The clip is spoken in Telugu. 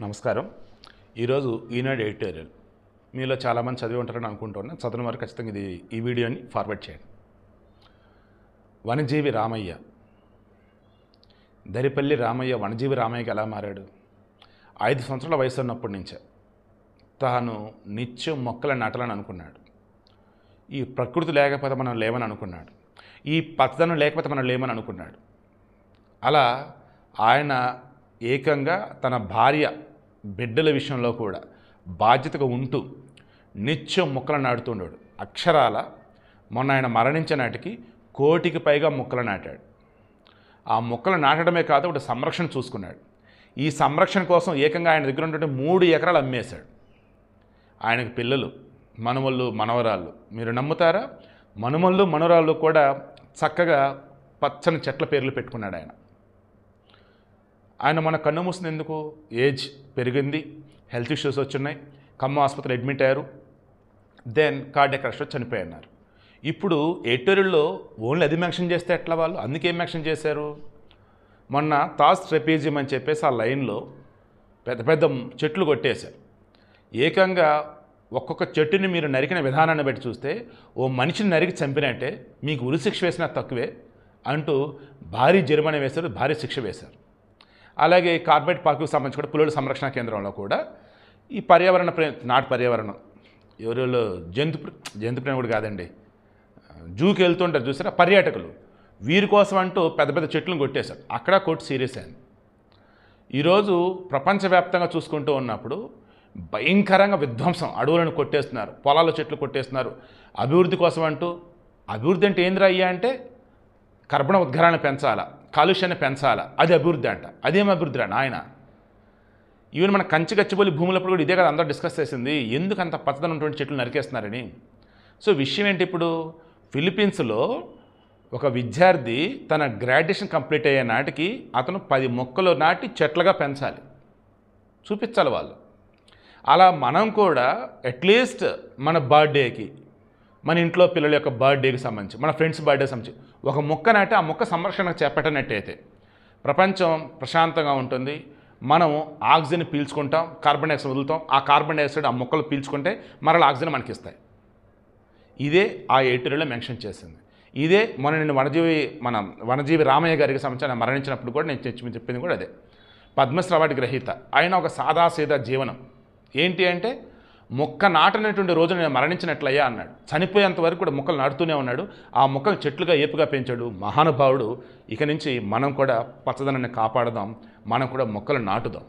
నమస్కారం. ఈరోజు ఈనాడు ఎడిటోరియల్ మీలో చాలామంది చదివి ఉంటారని అనుకుంటున్నాను. చదివిన వారు ఖచ్చితంగా ఈ వీడియోని ఫార్వర్డ్ చేయండి. వనజీవి రామయ్య, దరిపల్లి రామయ్య వనజీవి రామయ్యకి ఎలా మారాడు? 5 సంవత్సరాల వయసు ఉన్నప్పటి నుంచే తాను నిత్యం మొక్కలు నాటాలని అనుకున్నాడు. ఈ ప్రకృతి లేకపోతే మనం లేవని అనుకున్నాడు. ఈ పచ్చదనం లేకపోతే మనం లేమని అనుకున్నాడు. అలా ఆయన ఏకంగా తన భార్య బిడ్డల విషయంలో కూడా బాధ్యతగా ఉంటూ నిత్యం మొక్కలు నాటుతుండాడు. అక్షరాల మొన్న ఆయన మరణించిన నాటికి 1 కోటికి పైగా మొక్కలు నాటాడు. ఆ మొక్కలు నాటడమే కాదు, ఒకటి సంరక్షణ చూసుకున్నాడు. ఈ సంరక్షణ కోసం ఏకంగా ఆయన దగ్గర ఉన్నటువంటి 3 ఎకరాలు అమ్మేశాడు. ఆయనకు పిల్లలు, మనవళ్ళు, మనవరాళ్ళు. మీరు నమ్ముతారా? మనుమళ్ళు మనవరాళ్ళు కూడా చక్కగా పచ్చని చెట్ల పేర్లు పెట్టుకున్నాడు ఆయన. ఆయన మన కన్ను మూసింది ఎందుకు? ఏజ్ పెరిగింది, హెల్త్ ఇష్యూస్ వచ్చున్నాయి, ఖమ్మం ఆసుపత్రి అడ్మిట్ అయ్యారు, దెన్ కార్డియాక్ అరెస్ట్ చనిపోయారు. ఇప్పుడు ఎడిటోరియల్లో ఓన్లీ అది మెన్షన్ చేస్తే ఎట్లా వాళ్ళు? అందుకేం మెన్షన్ చేశారు? మొన్న తాస్ ట్రెపీజియం అని చెప్పేసి ఆ లైన్లో పెద్ద పెద్ద చెట్లు కొట్టేశారు. ఏకంగా ఒక్కొక్క చెట్టుని మీరు నరికిన విధానాన్ని బట్టి చూస్తే ఓ మనిషిని నరికి చంపినట్టే, మీకు ఉరిశిక్ష వేసినా తక్కువే అంటూ భారీ జరిమానా వేశారు, భారీ శిక్ష వేశారు. అలాగే కార్బెట్ పార్కుకు సంబంధించి కూడా పులుల సంరక్షణ కేంద్రంలో కూడా ఈ నాటు పర్యావరణం ఎవరిలో జంతు ప్రేమ కూడా కాదండి, జూకి వెళ్తుంటారు చూసారా పర్యాటకులు, వీరి కోసం అంటూ పెద్ద పెద్ద చెట్లను కొట్టేశారు. అక్కడ కోర్టు సీరియస్ అయింది. ఈరోజు ప్రపంచవ్యాప్తంగా చూసుకుంటూ ఉన్నప్పుడు భయంకరంగా విధ్వంసం, అడవులను కొట్టేస్తున్నారు, పొలాల చెట్లు కొట్టేస్తున్నారు. అభివృద్ధి కోసం అంటూ, అభివృద్ధి అంటే ఏంద్రా అయ్యా అంటే కర్బన ఉద్గారాన్ని పెంచాలా, కాలుష్యాన్ని పెంచాలా, అది అభివృద్ధి అంట. అదేం అభివృద్ధి రా నాయన? ఈవెన్ మన కంచిగచ్చిబౌలి భూములప్పుడు కూడా ఇదే కదా అందరూ డిస్కస్ చేసింది, ఎందుకు అంత పచ్చదనం ఉన్నటువంటి చెట్లు నరికేస్తున్నారని. సో విషయం ఏంటి? ఇప్పుడు ఫిలిప్పీన్స్లో ఒక విద్యార్థి తన గ్రాడ్యుయేషన్ కంప్లీట్ అయ్యే నాటికి అతను 10 మొక్కలు నాటి చెట్లుగా పెంచాలి, చూపించాలి వాళ్ళు. అలా మనం కూడా అట్లీస్ట్ మన బర్త్డేకి, మన ఇంట్లో పిల్లల యొక్క బర్త్డేకి సంబంధించి, మన ఫ్రెండ్స్ బర్త్డే సంబంధించి ఒక మొక్క నాటి ఆ మొక్క సంరక్షణకు చేపట్టినట్టయితే ప్రపంచం ప్రశాంతంగా ఉంటుంది. మనం ఆక్సిజన్ పీల్చుకుంటాం, కార్బన్ డైఆక్సైడ్ వదులుతాం. ఆ కార్బన్ డైఆక్సైడ్ ఆ మొక్కలు పీల్చుకుంటే మరలా ఆక్సిజన్ మనకి ఇస్తాయి. ఇదే ఆ ఎడిటోరియల్లో మెన్షన్ చేసింది. ఇదే మొన్న నేను వనజీవి రామయ్య గారికి సంబంధించి మరణించినప్పుడు కూడా నేను చెప్పింది కూడా అదే. పద్మశ్రీ అవార్డు గ్రహీత. ఆయన ఒక సాదాసీదా జీవనం. ఏంటి అంటే మొక్క నాటనటువంటి రోజు నేను మరణించినట్లయ్యా అన్నాడు. చనిపోయేంత వరకు కూడా మొక్కలు నాటుతూనే ఉన్నాడు. ఆ మొక్కలు చెట్లుగా ఏపుగా పెంచాడు మహానుభావుడు. ఇక నుంచి మనం కూడా పచ్చదనాన్ని కాపాడదాం, మనం కూడా మొక్కలు నాటుదాం.